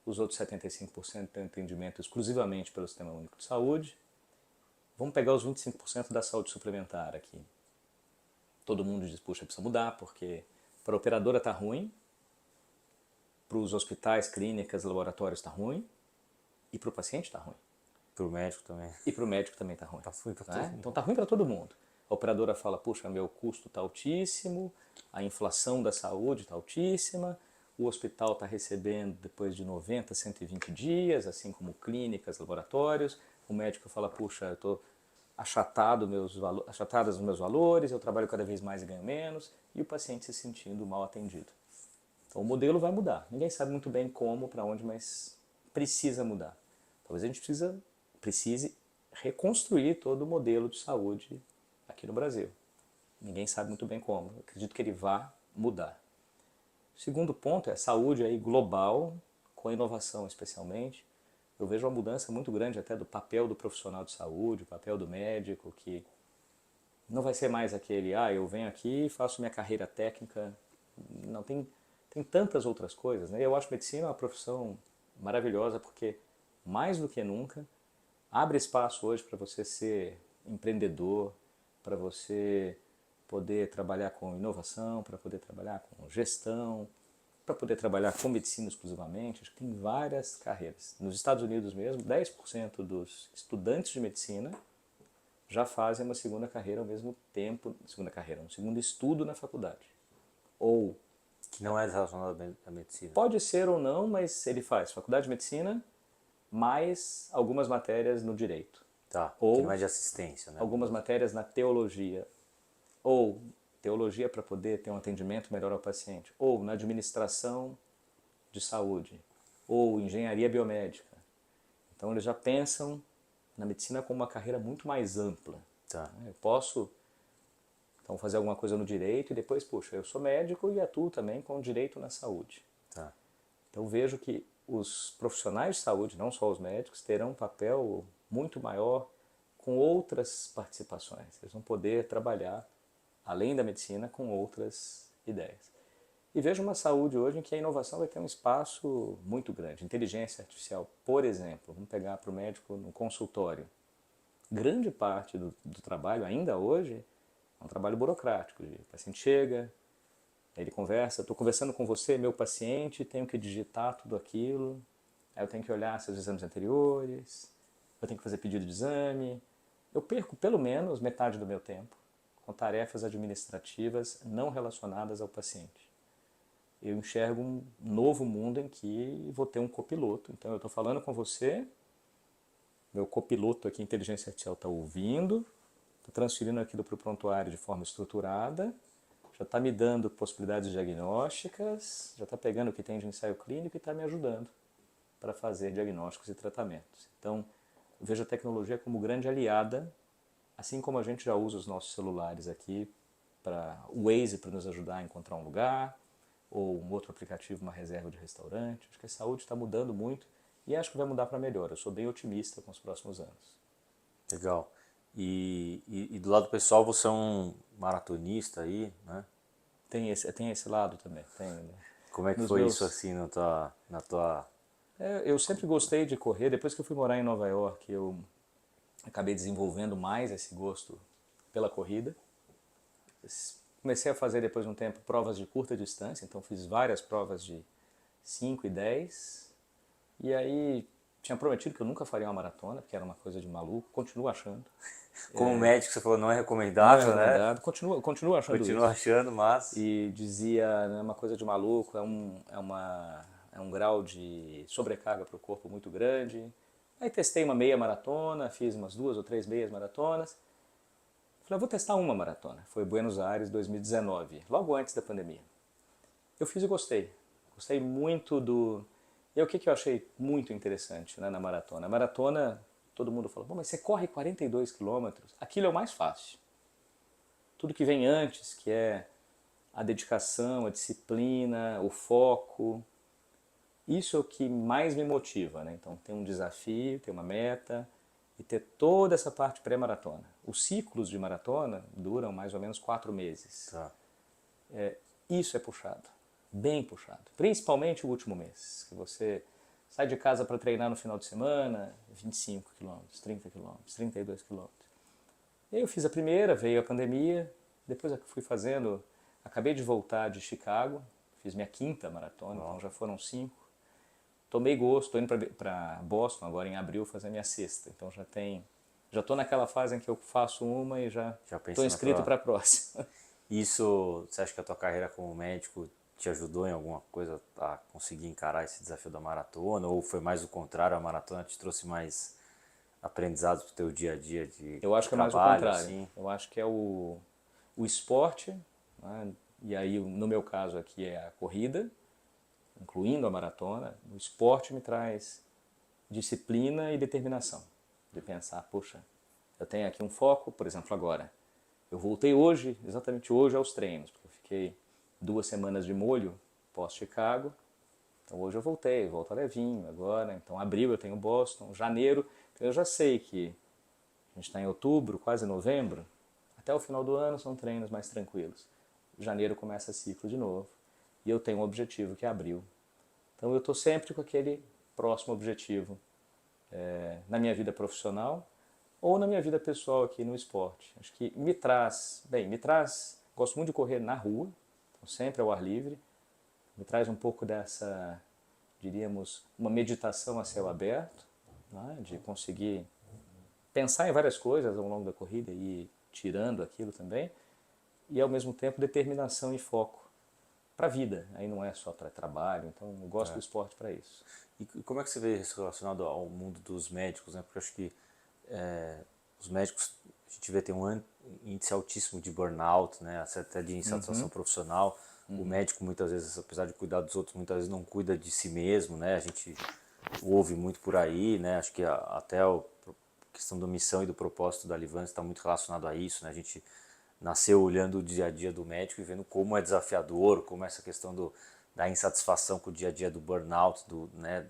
os outros 75% têm atendimento exclusivamente pelo Sistema Único de Saúde. Vamos pegar os 25% da saúde suplementar aqui. Todo mundo diz, puxa, precisa mudar, porque para a operadora está ruim, para os hospitais, clínicas, laboratórios está ruim, e para o paciente está ruim. Para o médico também. E para o médico também está ruim. Tá ruim para todo Né? mundo. Então está ruim para todo mundo. A operadora fala, puxa, meu custo está altíssimo, a inflação da saúde está altíssima, o hospital está recebendo depois de 90, 120 dias, assim como clínicas, laboratórios. O médico fala, puxa, eu estou achatadas os meus valores, eu trabalho cada vez mais e ganho menos, e o paciente se sentindo mal atendido. Então o modelo vai mudar. Ninguém sabe muito bem como, para onde, mas precisa mudar. Talvez a gente precise reconstruir todo o modelo de saúde aqui no Brasil. Ninguém sabe muito bem como. Eu acredito que ele vá mudar. O segundo ponto é a saúde aí global, com a inovação especialmente. Eu vejo uma mudança muito grande até do papel do profissional de saúde, o papel do médico, que não vai ser mais aquele, eu venho aqui e faço minha carreira técnica. Não, tem tantas outras coisas, né? Eu acho medicina uma profissão maravilhosa porque, mais do que nunca, abre espaço hoje para você ser empreendedor, para você poder trabalhar com inovação, para poder trabalhar com gestão, para poder trabalhar com medicina exclusivamente. Acho que tem várias carreiras. Nos Estados Unidos mesmo, 10% dos estudantes de medicina já fazem uma segunda carreira ao mesmo tempo, um segundo estudo na faculdade. Ou Que não é relacionado à medicina. pode ser ou não, mas ele faz faculdade de medicina mais algumas matérias no direito. Tá, que Ou não é de assistência, né? algumas matérias na teologia. Ou teologia para poder ter um atendimento melhor ao paciente. Ou na administração de saúde. Ou engenharia biomédica. Então eles já pensam na medicina como uma carreira muito mais ampla. Tá. Eu posso então fazer alguma coisa no direito e depois, puxa, eu sou médico e atuo também com direito na saúde. Tá. Então vejo que os profissionais de saúde, não só os médicos, terão um papel muito maior com outras participações. Eles vão poder trabalhar, além da medicina, com outras ideias. E vejo uma saúde hoje em que a inovação vai ter um espaço muito grande. Inteligência artificial, por exemplo, vamos pegar para o médico no consultório. Grande parte do trabalho, ainda hoje, é um trabalho burocrático. O paciente chega, ele conversa, estou conversando com você, meu paciente, tenho que digitar tudo aquilo, aí eu tenho que olhar seus exames anteriores, eu tenho que fazer pedido de exame. Eu perco pelo menos metade do meu tempo com tarefas administrativas não relacionadas ao paciente. Eu enxergo um novo mundo em que vou ter um copiloto. Então eu estou falando com você, meu copiloto aqui, inteligência artificial, está ouvindo, está transferindo aquilo para o prontuário de forma estruturada, já está me dando possibilidades diagnósticas, já está pegando o que tem de ensaio clínico e está me ajudando para fazer diagnósticos e tratamentos. Então, eu vejo a tecnologia como grande aliada, assim como a gente já usa os nossos celulares aqui para o Waze para nos ajudar a encontrar um lugar, ou um outro aplicativo, uma reserva de restaurante. Acho que a saúde está mudando muito e acho que vai mudar para melhor. Eu sou bem otimista com os próximos anos. Legal. E do lado pessoal, você é um maratonista aí, né? Tem esse lado também. Tem, né? Como é que Nos foi meus... isso assim na tua... eu sempre gostei de correr. Depois que eu fui morar em Nova York, eu acabei desenvolvendo mais esse gosto pela corrida. Comecei a fazer depois de um tempo provas de curta distância, então fiz várias provas de 5 e 10. E aí tinha prometido que eu nunca faria uma maratona, porque era uma coisa de maluco, continuo achando. Como médico, você falou, não é Não é recomendável, né? recomendado, continuo achando Continuo isso. achando, mas... E dizia, é uma coisa de maluco, é um grau de sobrecarga para o corpo muito grande. Aí testei uma meia maratona, fiz umas 2 ou 3 meias maratonas. Falei, vou testar uma maratona. Foi Buenos Aires 2019, logo antes da pandemia. Eu fiz e gostei. Gostei muito do... E o que eu achei muito interessante, né, na maratona? A maratona, todo mundo fala, bom, mas você corre 42 quilômetros, aquilo é o mais fácil. Tudo que vem antes, que é a dedicação, a disciplina, o foco, isso é o que mais me motiva, né? Então tem um desafio, tem uma meta e ter toda essa parte pré-maratona. Os ciclos de maratona duram mais ou menos 4 meses. Tá. Isso é puxado, bem puxado. Principalmente o último mês, que você sai de casa para treinar no final de semana, 25 quilômetros, 30 quilômetros, 32 quilômetros. E aí eu fiz a primeira, veio a pandemia, depois eu fui fazendo, acabei de voltar de Chicago, fiz minha 5ª maratona, então já foram 5. Tomei gosto, estou indo para Boston agora em abril fazer a minha 6ª, então já estou naquela fase em que eu faço uma e já estou inscrito para a próxima. Isso, você acha que a tua carreira como médico te ajudou em alguma coisa a conseguir encarar esse desafio da maratona? Ou foi mais o contrário, a maratona te trouxe mais aprendizados para o teu dia a dia de Eu acho que é mais o trabalho, contrário. assim? Eu acho que é o esporte, né? E aí no meu caso aqui é a corrida, incluindo a maratona. O esporte me traz disciplina e determinação. De pensar, poxa, eu tenho aqui um foco, por exemplo, agora. Eu voltei hoje, exatamente hoje, aos treinos, porque eu fiquei 2 semanas de molho pós-Chicago. Então hoje eu volto levinho agora. Então abril eu tenho Boston, janeiro eu já sei que a gente está em outubro, quase novembro. Até o final do ano são treinos mais tranquilos. Janeiro começa ciclo de novo. E eu tenho um objetivo que é abril. Então eu estou sempre com aquele próximo objetivo na minha vida profissional ou na minha vida pessoal aqui no esporte. Acho que gosto muito de correr na rua, então sempre ao ar livre, me traz um pouco dessa, diríamos, uma meditação a céu aberto, né, de conseguir pensar em várias coisas ao longo da corrida e ir tirando aquilo também, e ao mesmo tempo determinação e foco para a vida, aí não é só para trabalho, então eu gosto do esporte para isso. E como é que você vê isso relacionado ao mundo dos médicos, né? Porque eu acho que os médicos, a gente vê, tem um índice altíssimo de burnout, né? Até de insatisfação profissional. O médico muitas vezes, apesar de cuidar dos outros, muitas vezes não cuida de si mesmo, né? A gente ouve muito por aí, né? Acho que até a questão da missão e do propósito da Livance está muito relacionado a isso, né? A gente nasceu olhando o dia a dia do médico e vendo como é desafiador, como essa questão da insatisfação com o dia a dia, do burnout, né,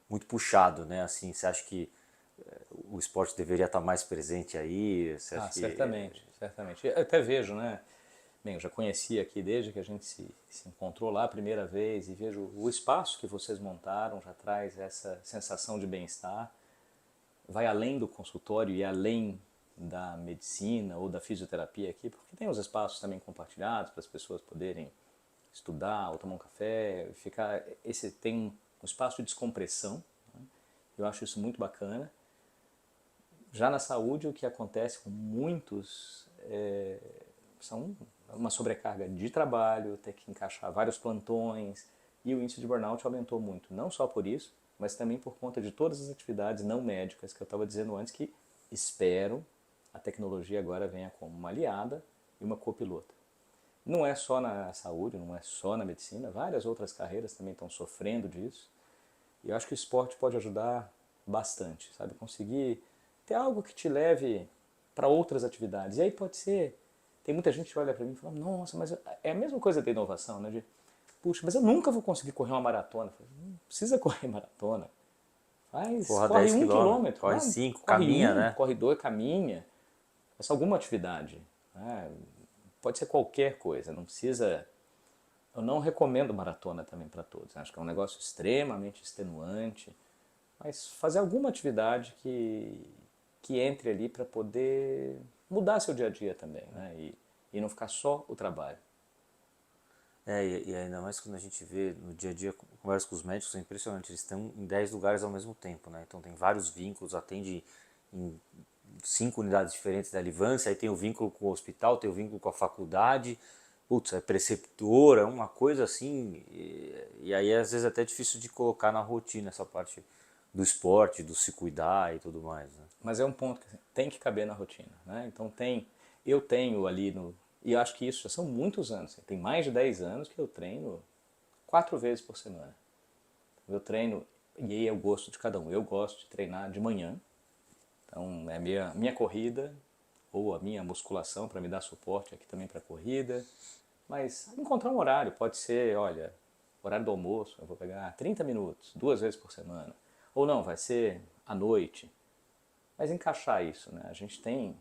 muito puxado, né? Assim, você acha que o esporte deveria estar mais presente aí? Você acha que Certamente, certamente. Eu até vejo, né? Bem, eu já conheci aqui desde que a gente se encontrou lá a primeira vez e vejo o espaço que vocês montaram já traz essa sensação de bem-estar, vai além do consultório e além da medicina ou da fisioterapia aqui, porque tem os espaços também compartilhados para as pessoas poderem estudar ou tomar um café, tem um espaço de descompressão, né? Eu acho isso muito bacana. Já na saúde, o que acontece com muitos são uma sobrecarga de trabalho, ter que encaixar vários plantões, e o índice de burnout aumentou muito, não só por isso, mas também por conta de todas as atividades não médicas que eu estava dizendo antes, que espero a tecnologia agora venha como uma aliada e uma copilota. Não é só na saúde, não é só na medicina, várias outras carreiras também estão sofrendo disso, e eu acho que o esporte pode ajudar bastante, sabe? Conseguir ter algo que te leve para outras atividades. E aí pode ser, tem muita gente que olha para mim e fala, nossa, mas é a mesma coisa da inovação, né? De, puxa, mas eu nunca vou conseguir correr uma maratona. Eu falo, não precisa correr maratona. corra Corre 10 1 quilômetros, quilômetro, corre 5, corre caminha, um, né? corre dois, caminha. Faça alguma atividade, né? Pode ser qualquer coisa, não precisa. Eu não recomendo maratona também para todos. Acho que é um negócio extremamente extenuante. Mas fazer alguma atividade que entre ali para poder mudar seu dia a dia também, né? E não ficar só o trabalho. E ainda mais quando a gente vê no dia a dia, conversa com os médicos, é impressionante, eles estão em 10 lugares ao mesmo tempo, né? Então tem vários vínculos, atende em 5 unidades diferentes da Livância, aí tem o vínculo com o hospital, tem o vínculo com a faculdade, putz, é preceptor, é uma coisa assim, e aí às vezes é até difícil de colocar na rotina essa parte do esporte, do se cuidar e tudo mais, né? Mas é um ponto que assim, tem que caber na rotina, né? Então eu tenho ali e eu acho que isso já são muitos anos, tem mais de 10 anos que eu treino 4 vezes por semana. Eu treino, e aí é o gosto de cada um. Eu gosto de treinar de manhã, então é a minha corrida ou a minha musculação para me dar suporte aqui também para a corrida. Mas encontrar um horário, pode ser, olha, horário do almoço, eu vou pegar 30 minutos, 2 vezes por semana. Ou não, vai ser à noite. Mas encaixar isso, né? A gente tem.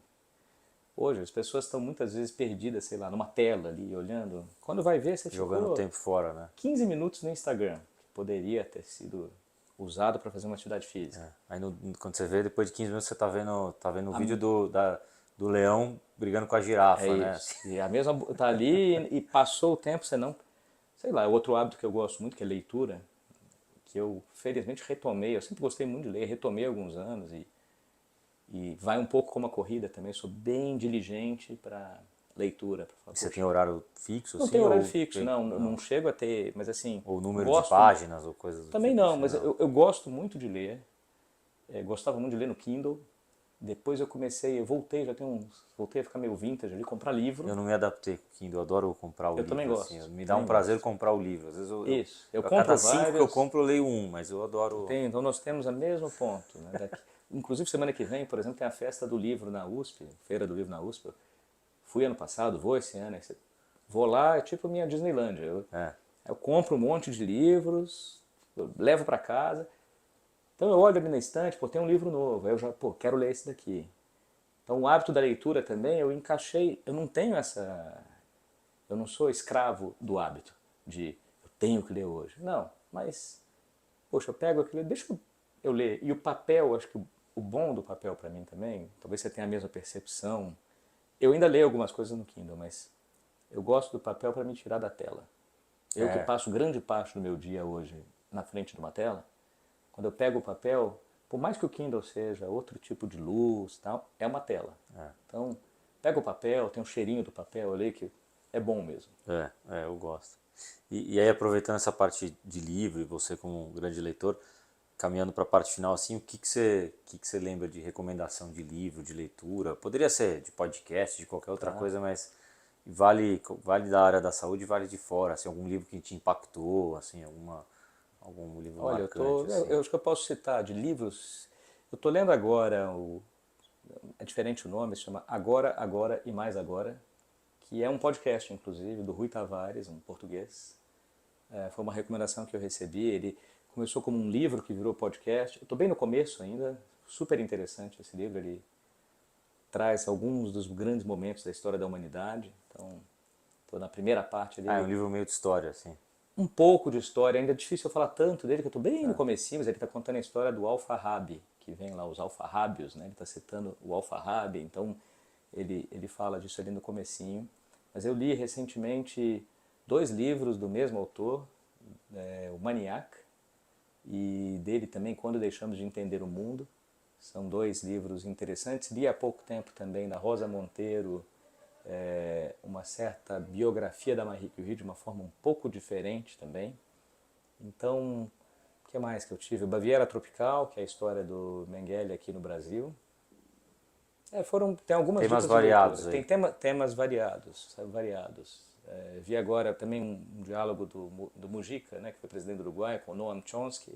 Hoje as pessoas estão muitas vezes perdidas, sei lá, numa tela ali, olhando. Quando vai ver, você Jogando o ficou tempo fora, né? 15 minutos no Instagram, que poderia ter sido usado para fazer uma atividade física. Aí quando você vê, depois de 15 minutos você tá vendo o A, vídeo do leão brigando com a É girafa, né? isso. E a mesma tá ali e passou o tempo, você não. Sei lá, outro hábito que eu gosto muito, que é leitura, que eu felizmente retomei, eu sempre gostei muito de ler, retomei há alguns anos e vai um pouco como a corrida também, eu sou bem diligente para leitura. Pra falar, E você poxa, tem horário fixo, não assim, tem horário ou fixo, não, não chego a ter, mas assim, ou número de gosto, páginas, ou coisas do também tipo não, assim, mas não? eu gosto muito de ler. gostava muito de ler no Kindle. Depois eu voltei a ficar meio vintage ali, comprar livro. Eu não me adaptei com o Kindle, eu adoro comprar o Eu livro. também Assim, gosto. me dá um Também prazer gosto. comprar o livro. Às vezes Isso. Eu a cada compro 5 que eu vários. compro eu leio um, mas eu adoro. Então nós temos o mesmo ponto. Né? Inclusive semana que vem, por exemplo, tem a festa do livro na USP, Feira do Livro na USP. Fui ano passado, vou esse ano. Vou lá, é tipo minha Disneylândia. É, Eu compro um monte de livros, eu levo para casa. Então eu olho ali na estante, pô, tem um livro novo. Aí eu já, pô, quero ler esse daqui. Então o hábito da leitura também, eu encaixei, eu não tenho essa... Eu não sou escravo do hábito de eu tenho que ler hoje. Não, mas, poxa, eu pego aquilo, deixa eu ler. E o papel, acho que o bom do papel para mim também, talvez você tenha a mesma percepção. Eu ainda leio algumas coisas no Kindle, mas eu gosto do papel para me tirar da tela. Eu que é, passo grande parte do meu dia hoje na frente de uma tela, quando eu pego o papel, por mais que o Kindle seja outro tipo de luz, tal, é uma tela. Então, pega o papel, tem um cheirinho do papel ali que é bom mesmo. eu gosto. E aí, aproveitando essa parte de livro, e você como um grande leitor, caminhando para a parte final, assim, o que que você lembra de recomendação de livro, de leitura? Poderia ser de podcast, de qualquer outra Tá? coisa, mas vale da área da saúde, vale de fora, assim, algum livro que te impactou, assim, algum livro Olha, marcante, eu assim. acho que eu posso citar de livros. Eu estou lendo agora, é diferente o nome, se chama Agora, Agora e Mais Agora, que é um podcast, inclusive, do Rui Tavares, um português. Foi uma recomendação que eu recebi. Ele começou como um livro que virou podcast. Eu estou bem no começo ainda, super interessante esse livro. Ele traz alguns dos grandes momentos da história da humanidade. Então, estou na primeira parte Ah, é ali. um livro meio de história, assim. Um pouco de história, ainda é difícil eu falar tanto dele, que eu estou bem no Tá. comecinho, mas ele está contando a história do Al-Farabi, que vem lá os alfarrábios, né? Ele está citando o Al-Farabi, então ele fala disso ali no comecinho. Mas eu li recentemente 2 livros do mesmo autor, o Maniac, e dele também Quando Deixamos de Entender o Mundo. São 2 livros interessantes. Li há pouco tempo também da Rosa Monteiro, uma certa biografia da Marie Curie de uma forma um pouco diferente também. Então, o que mais que eu tive? O Baviera Tropical, que é a história do Mengele aqui no Brasil. Tem algumas Temas dicas de leitura. variados Tem aí. temas variados, sabe, variados. Vi agora também um diálogo do Mujica, né, que foi presidente do Uruguai, com o Noam Chomsky.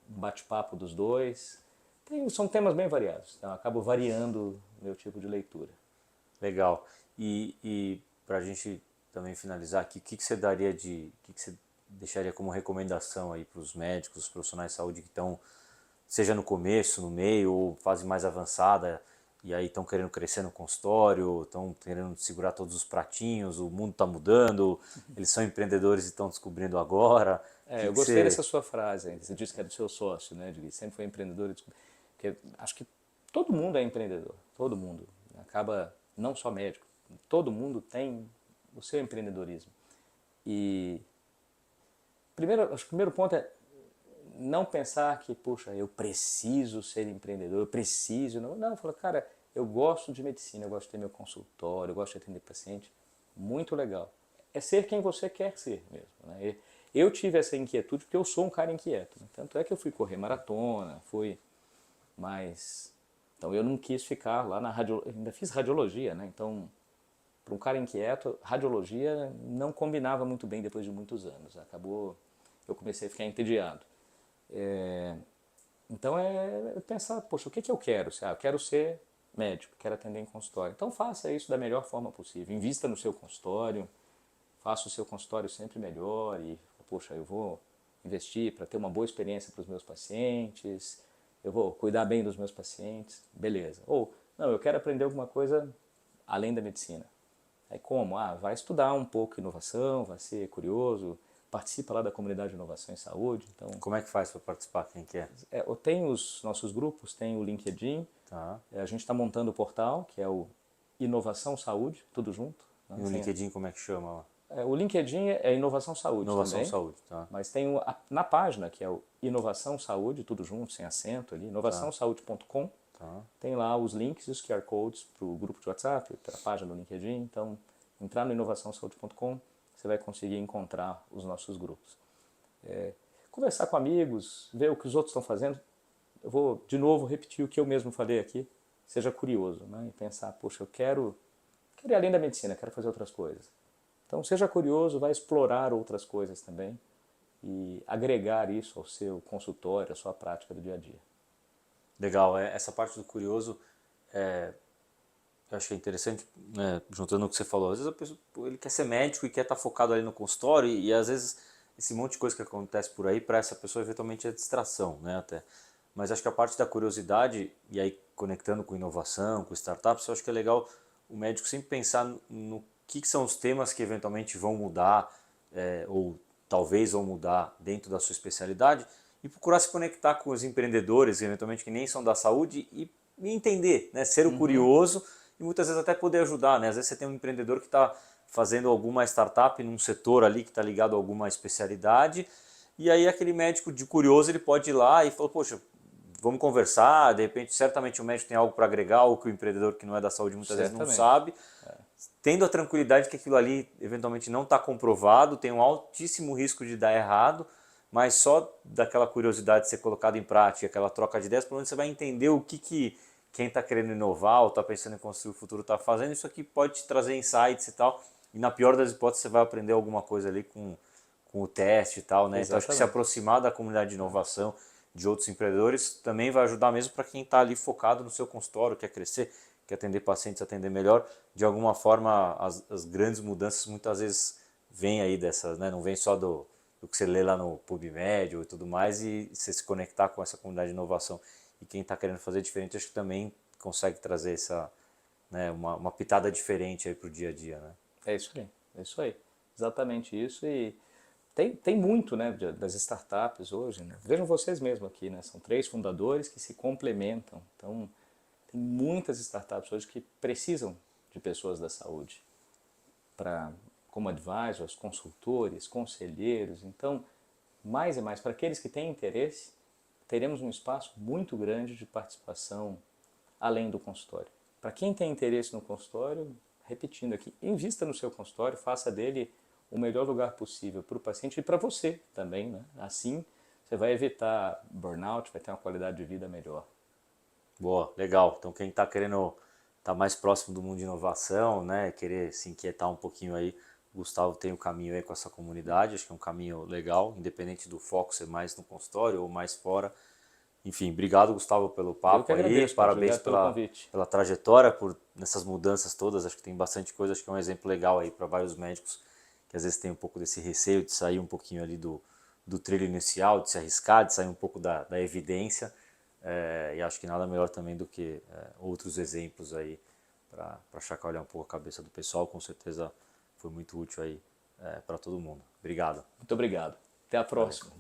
Um bate-papo dos dois. São temas bem variados, então eu acabo variando o meu tipo de leitura. Legal. E para a gente também finalizar aqui, o que que você deixaria como recomendação aí para os médicos, os profissionais de saúde que estão, seja no começo, no meio, ou fase mais avançada, e aí estão querendo crescer no consultório, estão querendo segurar todos os pratinhos, o mundo está mudando, eles são empreendedores e estão descobrindo agora. O que Eu que gostei você... dessa sua frase, você disse que é do seu sócio, né, de que sempre foi empreendedor, porque acho que todo mundo é empreendedor, todo mundo. Acaba, não só médico, todo mundo tem o seu empreendedorismo. E acho que o primeiro ponto é não pensar que, puxa, eu preciso ser empreendedor, eu preciso. Não, não, fala, cara, eu gosto de medicina, eu gosto de ter meu consultório, eu gosto de atender paciente. Muito legal. É ser quem você quer ser mesmo. Né? Eu tive essa inquietude porque eu sou um cara inquieto. Né? Tanto é que eu fui correr maratona, mas. Então eu não quis ficar lá na radiologia, ainda fiz radiologia, né? Então, para um cara inquieto, radiologia não combinava muito bem depois de muitos anos. Acabou, eu comecei a ficar entediado. Então é pensar, poxa, o que eu quero? Eu quero ser médico, quero atender em consultório. Então faça isso da melhor forma possível. Invista no seu consultório, faça o seu consultório sempre melhor e, poxa, eu vou investir para ter uma boa experiência para os meus pacientes, eu vou cuidar bem dos meus pacientes, beleza. Ou, não, eu quero aprender alguma coisa além da medicina. Aí como? Vai estudar um pouco inovação, vai ser curioso, participa lá da comunidade de inovação em saúde. Então, Como é que faz para participar, quem quer? tem os nossos grupos, tem o LinkedIn, Tá. a gente está montando o portal, que é o Inovação Saúde, tudo junto. Né? E no LinkedIn como é que chama lá? O LinkedIn é Inovação Saúde Inovação também, Saúde, tá? mas tem na página, que é o Inovação Saúde, tudo junto, sem acento ali, Tá, inovaçãosaude.com, tá. tem lá os links e os QR Codes para o grupo de WhatsApp, para a página do LinkedIn, então entrar no inovaçãosaude.com, você vai conseguir encontrar os nossos grupos. Conversar com amigos, ver o que os outros estão fazendo, eu vou de novo repetir o que eu mesmo falei aqui, seja curioso, né? E pensar, poxa, eu quero ir além da medicina, quero fazer outras coisas. Então seja curioso, vai explorar outras coisas também e agregar isso ao seu consultório, à sua prática do dia a dia. Legal, essa parte do curioso, eu achei interessante, né, juntando o que você falou. Às vezes a pessoa, ele quer ser médico e quer estar focado ali no consultório e às vezes esse monte de coisa que acontece por aí, para essa pessoa eventualmente é distração, né, até. Mas acho que a parte da curiosidade, e aí conectando com inovação, com startups, eu acho que é legal o médico sempre pensar no que são os temas que eventualmente vão mudar, ou talvez vão mudar dentro da sua especialidade, e procurar se conectar com os empreendedores, eventualmente que nem são da saúde, e entender, né, ser o curioso e muitas vezes até poder ajudar, né? Às vezes você tem um empreendedor que está fazendo alguma startup num setor ali que está ligado a alguma especialidade, e aí aquele médico de curioso ele pode ir lá e falar, poxa, vamos conversar, de repente certamente o médico tem algo para agregar, ou que o empreendedor que não é da saúde muitas vezes não Certamente. sabe, tendo a tranquilidade que aquilo ali eventualmente não está comprovado, tem um altíssimo risco de dar errado, mas só daquela curiosidade de ser colocado em prática, aquela troca de ideias, pelo menos você vai entender o que quem está querendo inovar ou está pensando em construir o futuro está fazendo. Isso aqui pode te trazer insights e tal, e na pior das hipóteses você vai aprender alguma coisa ali com o teste e tal, né? Então acho que se Exatamente. aproximar da comunidade de inovação, de outros empreendedores, também vai ajudar mesmo para quem está ali focado no seu consultório, quer crescer, quer atender pacientes, atender melhor. De alguma forma, as grandes mudanças muitas vezes vêm aí dessas, né? Não vem só do que você lê lá no PubMed e tudo mais, e você se conectar com essa comunidade de inovação. E quem está querendo fazer diferente, acho que também consegue trazer essa, né, uma pitada diferente aí para o dia a dia, né? É isso aí, é isso aí. Exatamente isso. E tem muito, né, das startups hoje, né? Vejam vocês mesmos aqui, né? São 3 fundadores que se complementam. Então, tem muitas startups hoje que precisam de pessoas da saúde para como advisors, consultores, conselheiros. Então, mais e mais para aqueles que têm interesse, teremos um espaço muito grande de participação além do consultório. Para quem tem interesse no consultório, repetindo aqui, invista no seu consultório, faça dele o melhor lugar possível para o paciente e para você também, né? Assim, você vai evitar burnout, vai ter uma qualidade de vida melhor. Boa, legal. Então quem está querendo estar mais próximo do mundo de inovação, né, querer se inquietar um pouquinho aí, o Gustavo tem o caminho aí com essa comunidade, acho que é um caminho legal, independente do foco ser mais no consultório ou mais fora. Enfim, obrigado, Gustavo, pelo Eu que papo aí, agradeço, Carlos. parabéns Obrigado pelo convite. pela trajetória, por nessas mudanças todas, acho que tem bastante coisa, acho que é um exemplo legal aí para vários médicos que às vezes tem um pouco desse receio de sair um pouquinho ali do trilho inicial, de se arriscar, de sair um pouco da evidência, e acho que nada melhor também do que outros exemplos aí para chacoalhar um pouco a cabeça do pessoal, com certeza foi muito útil aí para todo mundo. Obrigado. Muito obrigado. Até a Valeu. próxima.